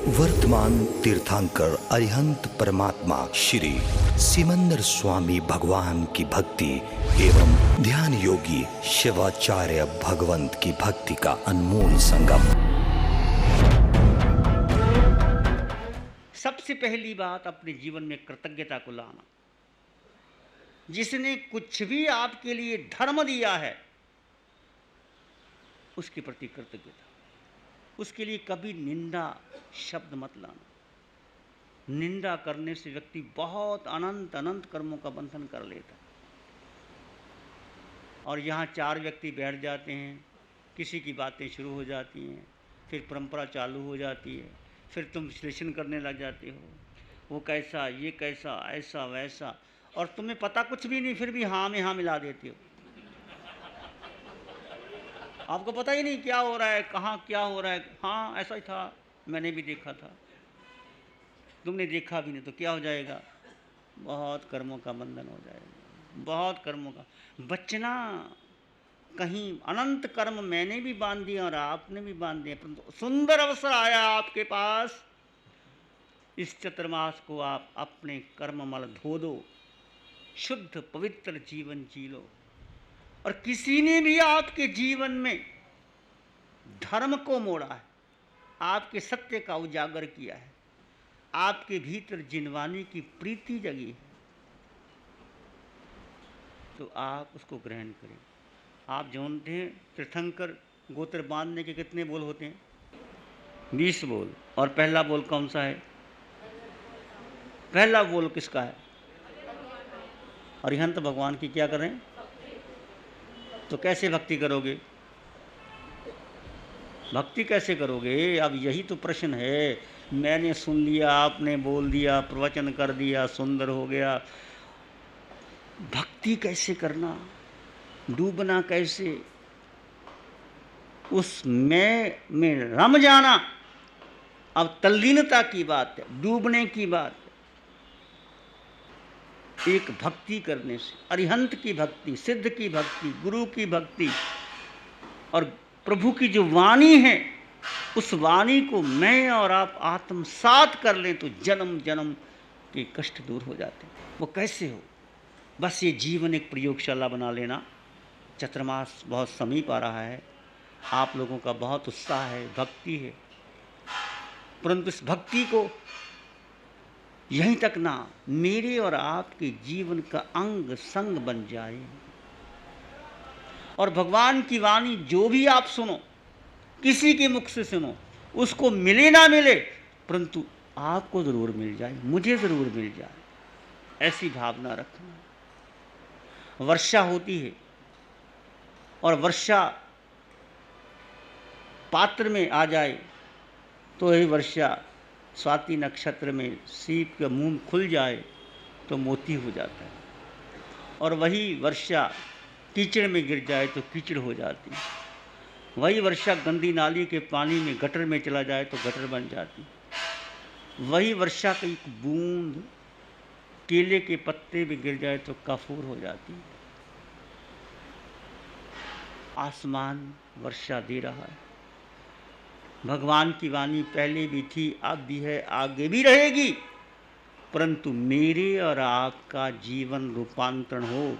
वर्तमान तीर्थंकर अरिहंत परमात्मा श्री सिमंदर स्वामी भगवान की भक्ति एवं ध्यान योगी शिवाचार्य भगवंत की भक्ति का अनमोल संगम। सबसे पहली बात, अपने जीवन में कृतज्ञता को लाना। जिसने कुछ भी आपके लिए धर्म दिया है उसके प्रति कृतज्ञता। उसके लिए कभी निंदा शब्द मत लाना। निंदा करने से व्यक्ति बहुत अनंत अनंत कर्मों का बंधन कर लेता। और यहाँ चार व्यक्ति बैठ जाते हैं, किसी की बातें शुरू हो जाती हैं, फिर परंपरा चालू हो जाती है, फिर तुम विश्लेषण करने लग जाते हो, वो कैसा, ये कैसा, ऐसा वैसा, और तुम्हें पता कुछ भी नहीं, फिर भी हाँ में हाँ मिला देते हो। आपको पता ही नहीं क्या हो रहा है, कहाँ क्या हो रहा है। हाँ ऐसा ही था, मैंने भी देखा था। तुमने देखा भी नहीं तो क्या हो जाएगा? बहुत कर्मों का बंधन हो जाएगा, बहुत कर्मों का बचना। कहीं अनंत कर्म मैंने भी बांध दिए और आपने भी बांध दिए, परंतु सुंदर अवसर आया आपके पास। इस चतुर्मास को आप अपने कर्ममल धो दो, शुद्ध पवित्र जीवन जी लो। और किसी ने भी आपके जीवन में धर्म को मोड़ा है, आपके सत्य का उजागर किया है, आपके भीतर जिनवानी की प्रीति जगी है, तो आप उसको ग्रहण करें। आप जानते हैं तीर्थंकर गोत्र बांधने के कितने बोल होते हैं? 20 बोल। और पहला बोल कौन सा है? पहला बोल किसका है? अरिहंत भगवान की। क्या कर रहे हैं? तो कैसे भक्ति करोगे? भक्ति कैसे करोगे? अब यही तो प्रश्न है। मैंने सुन लिया, आपने बोल दिया, प्रवचन कर दिया, सुंदर हो गया, भक्ति कैसे करना? डूबना कैसे? उस मैं में रम जाना अब तल्लीनता की बात है, डूबने की बात है। एक भक्ति करने से, अरिहंत की भक्ति, सिद्ध की भक्ति, गुरु की भक्ति और प्रभु की जो वाणी है, उस वाणी को मैं और आप आत्मसात कर लें तो जन्म जन्म के कष्ट दूर हो जाते हैं। वो कैसे हो? बस ये जीवन एक प्रयोगशाला बना लेना। चतुर्मास बहुत समीप आ रहा है, आप लोगों का बहुत उत्साह है, भक्ति है, परंतु इस भक्ति को यहीं तक ना, मेरे और आपके जीवन का अंग संग बन जाए। और भगवान की वाणी जो भी आप सुनो, किसी के मुख से सुनो, उसको मिले ना मिले, परंतु आपको ज़रूर मिल जाए, मुझे ज़रूर मिल जाए, ऐसी भावना रखना। वर्षा होती है और वर्षा पात्र में आ जाए तो यही वर्षा स्वाति नक्षत्र में सीप का मुंह खुल जाए तो मोती हो जाता है, और वही वर्षा कीचड़ में गिर जाए तो कीचड़ हो जाती है। वही वर्षा गंदी नाली के पानी में गटर में चला जाए तो गटर बन जाती है। वही वर्षा की एक बूंद केले के पत्ते में गिर जाए तो कफूर हो जाती है। आसमान वर्षा दे रहा है। भगवान की वाणी पहले भी थी, अब भी है, आगे भी रहेगी, परंतु मेरे और आपका जीवन रूपांतरण हो।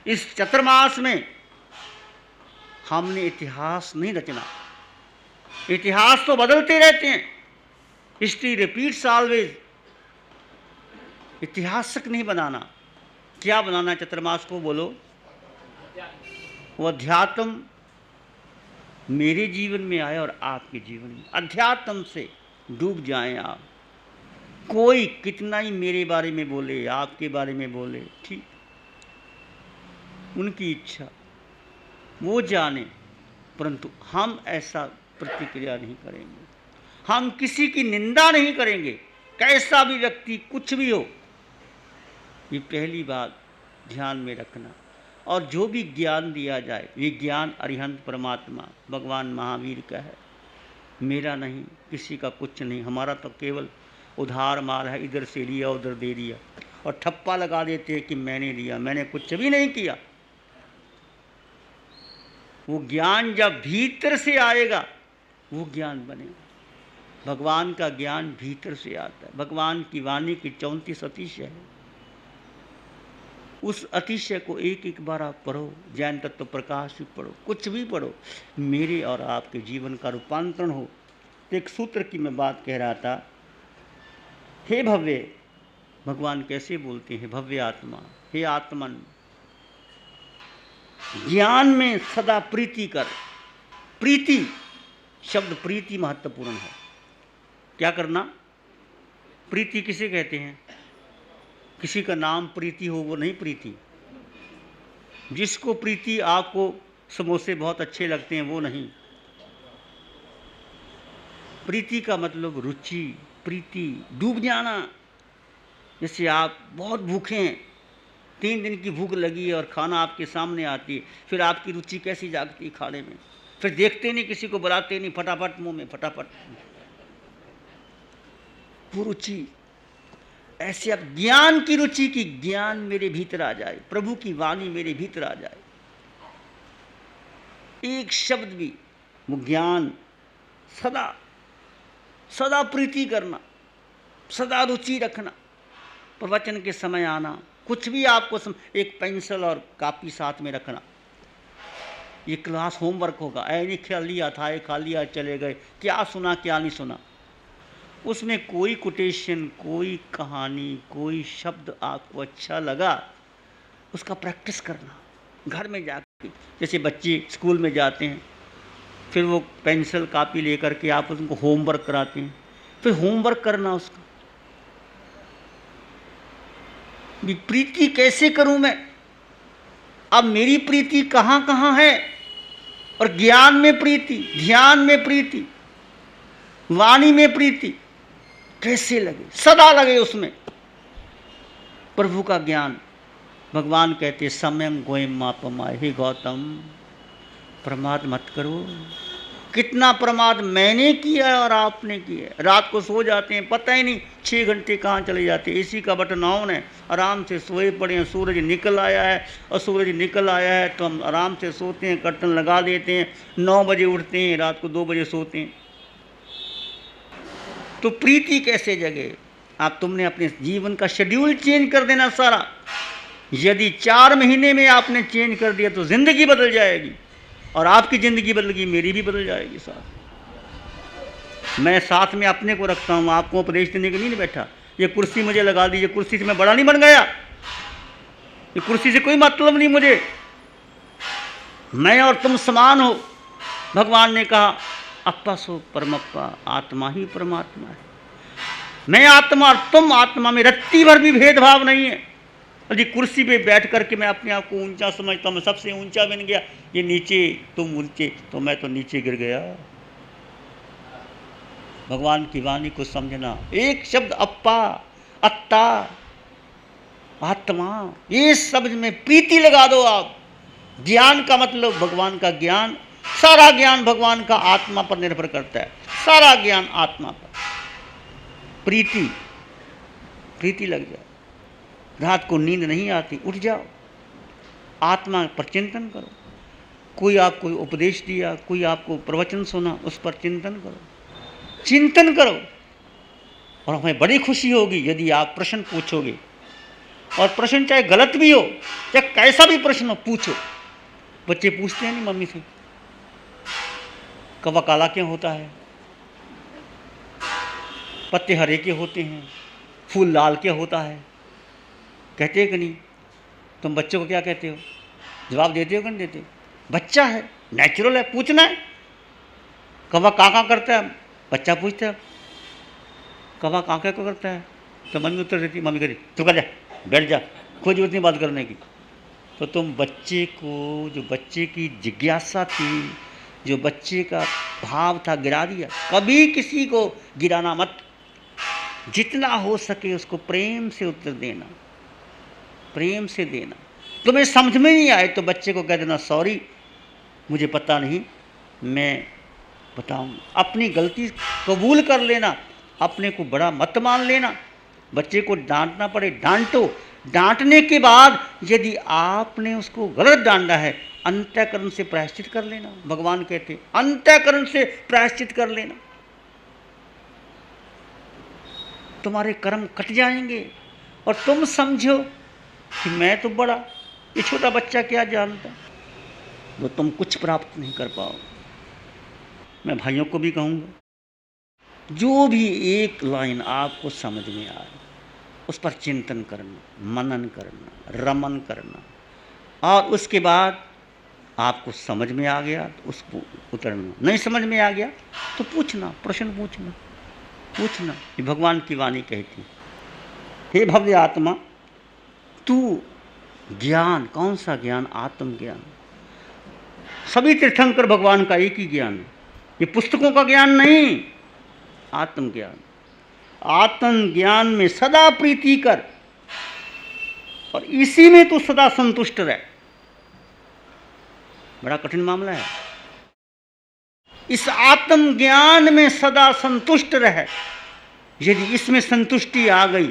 इस चतुर्मास में हमने इतिहास नहीं रचना। इतिहास तो बदलते रहते हैं, हिस्ट्री रिपीट्स ऑलवेज। इतिहासक नहीं बनाना। क्या बनाना चतुर्मास को? बोलो। वो अध्यात्म मेरे जीवन में आए और आपके जीवन में, अध्यात्म से डूब जाएं आप। कोई कितना ही मेरे बारे में बोले, आपके बारे में बोले, ठीक, उनकी इच्छा, वो जाने, परंतु हम ऐसा प्रतिक्रिया नहीं करेंगे। हम किसी की निंदा नहीं करेंगे, कैसा भी व्यक्ति कुछ भी हो। ये पहली बात ध्यान में रखना। और जो भी ज्ञान दिया जाए, ये ज्ञान अरिहंत परमात्मा भगवान महावीर का है, मेरा नहीं, किसी का कुछ नहीं। हमारा तो केवल उधार माल है, इधर से लिया उधर दे दिया, और ठप्पा लगा देते हैं कि मैंने दिया, मैंने कुछ भी नहीं किया। वो ज्ञान जब भीतर से आएगा वो ज्ञान बनेगा। भगवान का ज्ञान भीतर से आता है। भगवान की वाणी की 34 अतिशय है। उस अतिशय को एक एक बार आप पढ़ो, जैन तत्व प्रकाश भी पढ़ो, कुछ भी पढ़ो, मेरे और आपके जीवन का रूपांतरण हो। तो एक सूत्र की मैं बात कह रहा था, हे भव्य, भगवान कैसे बोलते हैं, भव्य आत्मा, हे आत्मन, ज्ञान में सदा प्रीति कर। प्रीति शब्द, प्रीति महत्वपूर्ण है। क्या करना? प्रीति किसे कहते हैं? किसी का नाम प्रीति हो वो नहीं प्रीति। जिसको प्रीति, आपको समोसे बहुत अच्छे लगते हैं वो नहीं। प्रीति का मतलब रुचि, प्रीति, डूब जाना। जैसे आप बहुत भूखे हैं, 3 दिन की भूख लगी है और खाना आपके सामने आती है, फिर आपकी रुचि कैसी जागती है खाने में, फिर देखते नहीं, किसी को बुलाते नहीं, फटाफट मुंह में, फटाफट वो रुचि। ऐसे अब ज्ञान की रुचि की, ज्ञान मेरे भीतर आ जाए, प्रभु की वाणी मेरे भीतर आ जाए, एक शब्द भी, वो ज्ञान सदा सदा प्रीति करना, सदा रुचि रखना, प्रवचन के समय आना, कुछ भी आपको एक पेंसिल और कॉपी साथ में रखना। ये क्लास होमवर्क होगा, नहीं खा लिया था, ये खा लिया, चले गए, क्या सुना क्या नहीं सुना। उसमें कोई कोटेशन, कोई कहानी, कोई शब्द आपको अच्छा लगा, उसका प्रैक्टिस करना घर में जाकर। जैसे बच्चे स्कूल में जाते हैं, फिर वो पेंसिल कापी लेकर के आप उनको होमवर्क कराते हैं, फिर होमवर्क करना उसका। प्रीति कैसे करूं मैं? अब मेरी प्रीति कहाँ कहाँ है? और ज्ञान में प्रीति, ध्यान में प्रीति, वाणी में प्रीति कैसे लगे? सदा लगे उसमें प्रभु का ज्ञान। भगवान कहते समयम गोयम मापमाय, हे गौतम प्रमाद मत करो। कितना प्रमाद मैंने किया और आपने किया। रात को सो जाते हैं, पता ही नहीं 6 घंटे कहाँ चले जाते हैं। एसी का बटन ऑन है, आराम से सोए पड़े हैं, सूरज निकल आया है, और सूरज निकल आया है तो हम आराम से सोते हैं, कर्टन लगा देते हैं, 9 बजे उठते हैं, रात को 2 बजे सोते हैं। तो प्रीति कैसे जगे? आप तुमने अपने जीवन का शेड्यूल चेंज कर देना सारा। यदि 4 महीने में आपने चेंज कर दिया तो जिंदगी बदल जाएगी, और आपकी ज़िंदगी बदल गई, मेरी भी बदल जाएगी साथ। मैं साथ में अपने को रखता हूँ, आपको उपदेश देने के लिए नहीं बैठा। ये कुर्सी मुझे लगा दीजिए, कुर्सी से मैं बड़ा नहीं बन गया, ये कुर्सी से कोई मतलब नहीं मुझे। मैं और तुम समान हो। भगवान ने कहा अप्पा सो परमप्पा, आत्मा ही परमात्मा है। मैं आत्मा और तुम आत्मा में रत्ती भर भी भेदभाव नहीं है। यदि कुर्सी पे बैठ करके मैं अपने आप को ऊंचा समझता हूँ, मैं सबसे ऊंचा बन गया, ये नीचे तुम ऊंचे, तो मैं तो नीचे गिर गया। भगवान की वाणी को समझना, एक शब्द अप्पा, अत्ता, आत्मा, ये शब्द में प्रीति लगा दो आप। ज्ञान का मतलब भगवान का ज्ञान, सारा ज्ञान भगवान का आत्मा पर निर्भर करता है, सारा ज्ञान आत्मा पर। प्रीति, प्रीति लग जाए। रात को नींद नहीं आती, उठ जाओ, आत्मा पर चिंतन करो। कोई आपको उपदेश दिया, कोई आपको प्रवचन सुना, उस पर चिंतन करो, चिंतन करो। और हमें बड़ी खुशी होगी यदि आप प्रश्न पूछोगे, और प्रश्न चाहे गलत भी हो, चाहे कैसा भी प्रश्न हो, पूछो। बच्चे पूछते हैं नहीं मम्मी से, कौवा काला क्यों होता है, पत्ते हरे क्यों होते हैं, फूल लाल क्यों होता है, कहते हैं कि नहीं? तुम बच्चों को क्या कहते हो? जवाब देते हो कि नहीं देते? बच्चा है, नेचुरल है, पूछना है। कौवा काका करता है, बच्चा पूछता है कौवा काका को करता है, तो मम्मी उत्तर देती, मम्मी कहती तू कर जा, बैठ जा, कोई जरूरत नहीं बात करने की। तो तुम बच्चे को, जो बच्चे की जिज्ञासा थी, जो बच्चे का भाव था, गिरा दिया। कभी किसी को गिराना मत, जितना हो सके उसको प्रेम से उत्तर देना, प्रेम से देना। तुम्हें समझ में नहीं आए तो बच्चे को कह देना सॉरी, मुझे पता नहीं, मैं बताऊंगा। अपनी गलती कबूल कर लेना, अपने को बड़ा मत मान लेना। बच्चे को डांटना पड़े, डांटो। डांटने के बाद यदि आपने उसको गलत डांटा है, अंतःकरण से प्रायश्चित कर लेना। भगवान कहते अंतःकरण से प्रायश्चित कर लेना। तुम्हारे कर्म कट जाएंगे और तुम समझो कि मैं तो बड़ा, ये छोटा बच्चा क्या जानता, वो तुम कुछ प्राप्त नहीं कर पाओ। मैं भाइयों को भी कहूँगा, जो भी एक लाइन आपको समझ में आए उस पर चिंतन करना, मनन करना, रमन करना, और उसके बाद आपको समझ में आ गया तो उसको उतरना, नहीं समझ में आ गया तो पूछना, प्रश्न पूछना। ये भगवान की वाणी कहती, हे भव्य आत्मा, तू ज्ञान, कौन सा ज्ञान? आत्मज्ञान। सभी तीर्थंकर भगवान का एक ही ज्ञान है, ये पुस्तकों का ज्ञान नहीं, आत्मज्ञान। आत्मज्ञान में सदा प्रीति कर और इसी में तू सदा संतुष्ट रह। बड़ा कठिन मामला है। इस आत्मज्ञान में सदा संतुष्ट रह। यदि इसमें संतुष्टि आ गई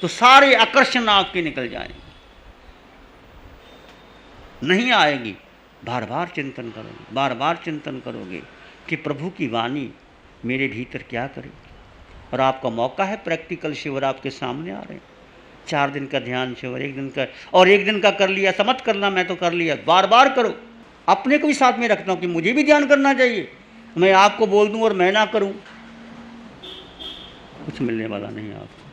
तो सारे आकर्षण आपके निकल जाएंगे। नहीं आएगी, बार बार चिंतन करोगे, बार बार चिंतन करोगे कि प्रभु की वाणी मेरे भीतर क्या करे। और आपका मौका है, प्रैक्टिकल शिविर आपके सामने आ रहे हैं। 4 दिन का ध्यान शिविर, 1 दिन का, और 1 दिन का कर लिया, समझ करना मैं तो कर लिया, बार बार करो। अपने को भी साथ में रखता हूँ कि मुझे भी ध्यान करना चाहिए। मैं आपको बोल दूँ और मैं ना करूँ, कुछ मिलने वाला नहीं आपको।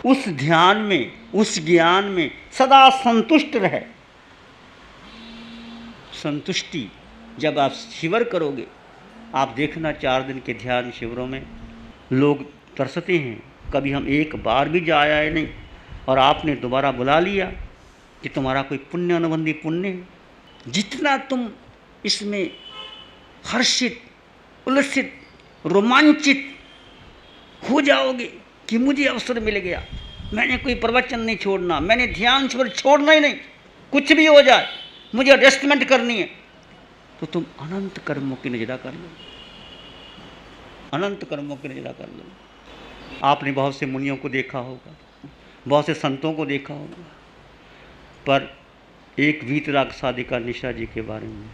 उस ध्यान में, उस ज्ञान में सदा संतुष्ट रहे। संतुष्टि जब आप शिविर करोगे, आप देखना 4 दिन के ध्यान शिविरों में लोग तरसते हैं, कभी हम एक बार भी जा आए नहीं, और आपने दोबारा बुला लिया कि तुम्हारा कोई पुण्य अनुबंधी पुण्य है। जितना तुम इसमें हर्षित, उल्लसित, रोमांचित हो जाओगे कि मुझे अवसर मिल गया, मैंने कोई प्रवचन नहीं छोड़ना, मैंने ध्यान शिविर छोड़ना ही नहीं, कुछ भी हो जाए मुझे एडजस्टमेंट करनी है, तो तुम अनंत कर्मों की नजरा कर लो, अनंत कर्मों की नजरा कर लो। आपने बहुत से मुनियों को देखा होगा, बहुत से संतों को देखा होगा, पर एक वीतराग साधिका निशा जी के बारे में,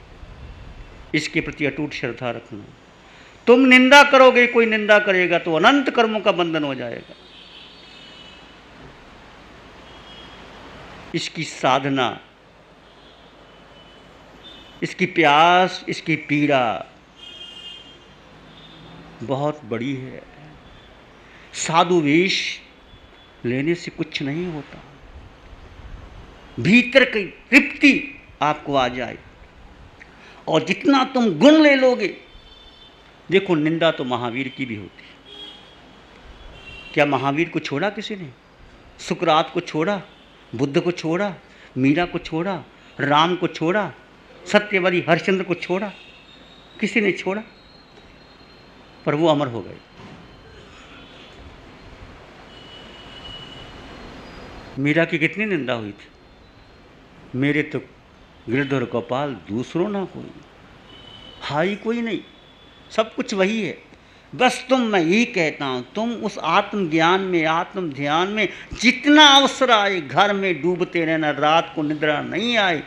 इसके प्रति अटूट श्रद्धा रखना। तुम निंदा करोगे, कोई निंदा करेगा तो अनंत कर्मों का बंधन हो जाएगा। इसकी साधना, इसकी प्यास, इसकी पीड़ा बहुत बड़ी है। साधु वेश लेने से कुछ नहीं होता, भीतर की तृप्ति आपको आ जाए। और जितना तुम गुण ले लोगे, देखो निंदा तो महावीर की भी होती है। क्या महावीर को छोड़ा किसी ने? सुकरात को छोड़ा, बुद्ध को छोड़ा, मीरा को छोड़ा, राम को छोड़ा, सत्यवती हरिश्चंद्र को छोड़ा? किसी ने छोड़ा? पर वो अमर हो गए। मीरा की कितनी निंदा हुई थी, मेरे तो गिरधर गोपाल दूसरों ना कोई, हाई कोई नहीं, सब कुछ वही है। बस मैं यही कहता हूँ, तुम उस आत्मज्ञान में, आत्म ध्यान में जितना अवसर आए, घर में डूबते रहना, रात को निद्रा नहीं आए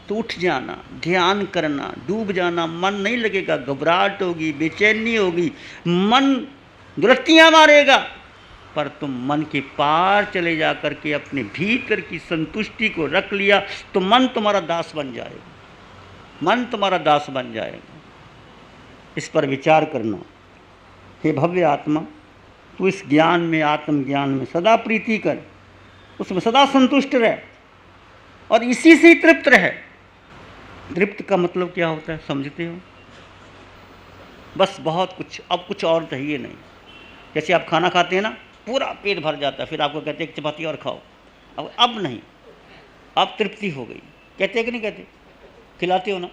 तो उठ जाना, ध्यान करना, डूब जाना। मन नहीं लगेगा, घबराहट होगी, बेचैनी होगी, मन दुरत्तियाँ मारेगा, पर तुम मन के पार चले जा करके अपने भीतर की संतुष्टि को रख लिया तो मन तुम्हारा दास बन जाएगा, मन तुम्हारा दास बन जाएगा। इस पर विचार करना। हे भव्य आत्मा, तू इस ज्ञान में, आत्मज्ञान में सदा प्रीति कर, उसमें सदा संतुष्ट रह और इसी से तृप्त रहे। तृप्त का मतलब क्या होता है समझते हो? बस बहुत कुछ, अब कुछ और चाहिए नहीं। जैसे आप खाना खाते हैं ना, पूरा पेट भर जाता है, फिर आपको कहते हैं एक चपाती और खाओ, अब नहीं, अब तृप्ति हो गई। कहते हैं कि नहीं कहते? खिलाते हो ना,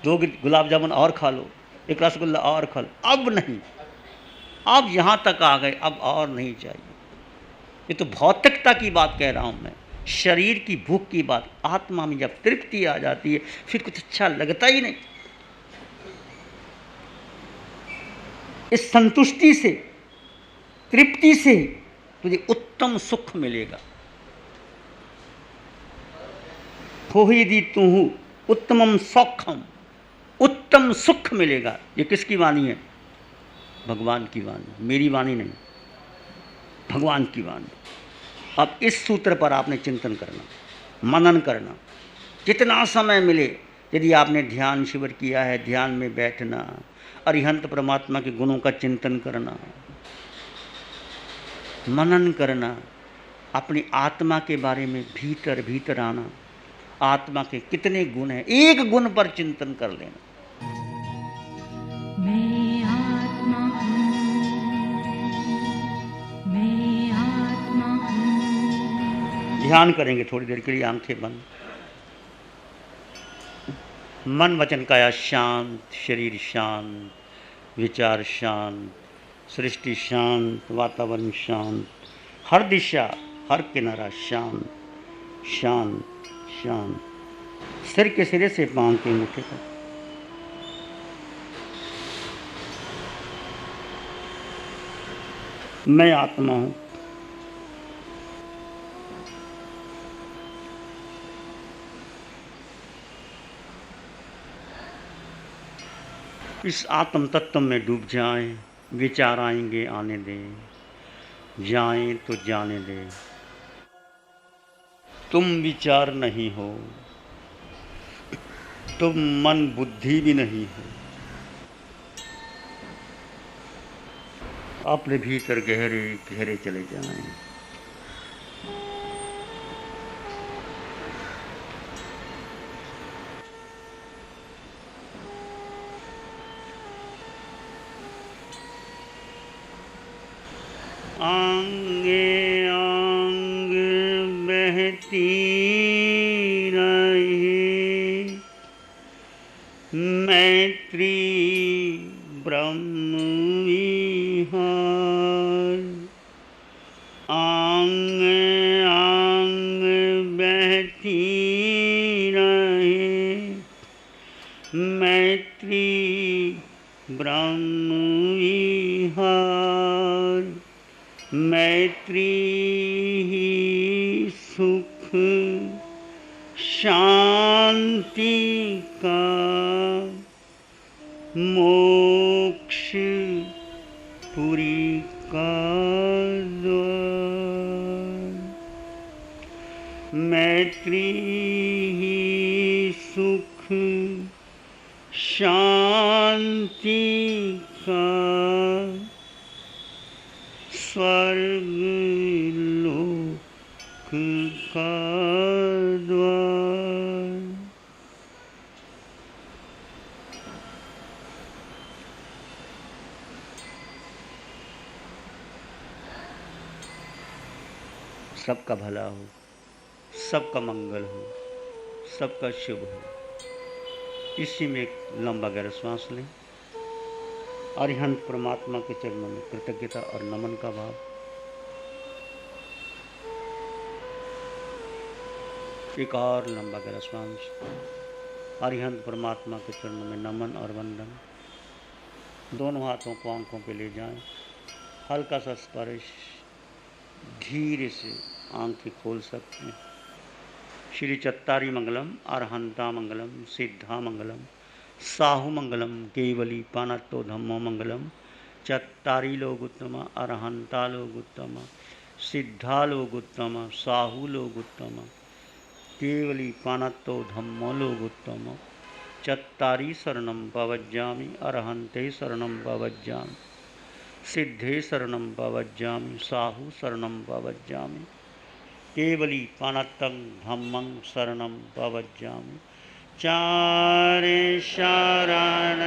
2 गुलाब जामुन और खा लो, 1 रसगुल्ला और खा लो, अब नहीं, अब यहाँ तक आ गए, अब और नहीं चाहिए। ये तो भौतिकता की बात कह रहा हूँ मैं, शरीर की भूख की बात। आत्मा में जब तृप्ति आ जाती है फिर कुछ अच्छा लगता ही नहीं। इस संतुष्टि से, तृप्ति से तुझे उत्तम सुख मिलेगा। हो ही दी तू उत्तमम सौखम, उत्तम सुख मिलेगा। ये किसकी वाणी है? भगवान की वाणी, मेरी वाणी नहीं, भगवान की वाणी। अब इस सूत्र पर आपने चिंतन करना, मनन करना, जितना समय मिले। यदि आपने ध्यान शिविर किया है, ध्यान में बैठना, अरिहंत परमात्मा के गुणों का चिंतन करना, मनन करना, अपनी आत्मा के बारे में भीतर भीतर आना, आत्मा के कितने गुण हैं, एक गुण पर चिंतन कर लेना। मैं आत्मा हूँ, मैं आत्मा हूँ। ध्यान करेंगे थोड़ी देर के लिए, आंखें बंद, मन वचन काया शांत, शरीर शांत, विचार शांत, सृष्टि शांत, वातावरण शांत, हर दिशा हर किनारा शांत शांत शांत। सिर के सिरे से पांव के अंगूठे तक। मैं आत्मा हूं। इस आत्म तत्व में डूब जाएं, विचार आएंगे आने दें, जाएं तो जाने दें। तुम विचार नहीं हो, तुम मन बुद्धि भी नहीं हो। अपने भीतर गहरे गहरे चले जाएं। आंगे आंग बहती रहे, मैत्री ब्रह्म विहार। आंग आंग बहती रहे, मैत्री ब्रह्म विहार। मैत्री ही सुख शांति का मोक्ष पुरी का द्वार। मैत्री ही सुख शांति का स्वर्ग लोक का द्वार। सबका भला हो, सबका मंगल हो, सबका शुभ हो। इसी में एक लंबा गहरा श्वास लें। अरिहंत परमात्मा के चरणों में कृतज्ञता और नमन का भाव। एक और लंबा गहरा श्वास। अरिहंत परमात्मा के चरणों में नमन और वंदन। दोनों हाथों को आंखों पे ले जाएं। हल्का सा स्पर्श, धीरे से आंखें खोल सकते हैं। श्री चत्तारी मंगलम, अरहंता मंगलम, सिद्धा मंगलम, साहु मंगलम, केवली पानत्तो धम्मो मंगलम। चत्तारी लोग उत्तम, अरहंता लोग उत्तम, सिद्धा लोग उत्तम, साहु लोग उत्तम, केवली पानत्तो धम्मो लोग उत्तम। चत्तारी शरणम पवज्जामि, अरहंते शरणम पवज्जामि, सिद्धे शरणम पवज्जामि, साहु शरणम पवज्जामि, केवली पानत्तं धम्मं शरणं पवज्जामि। चारे शरण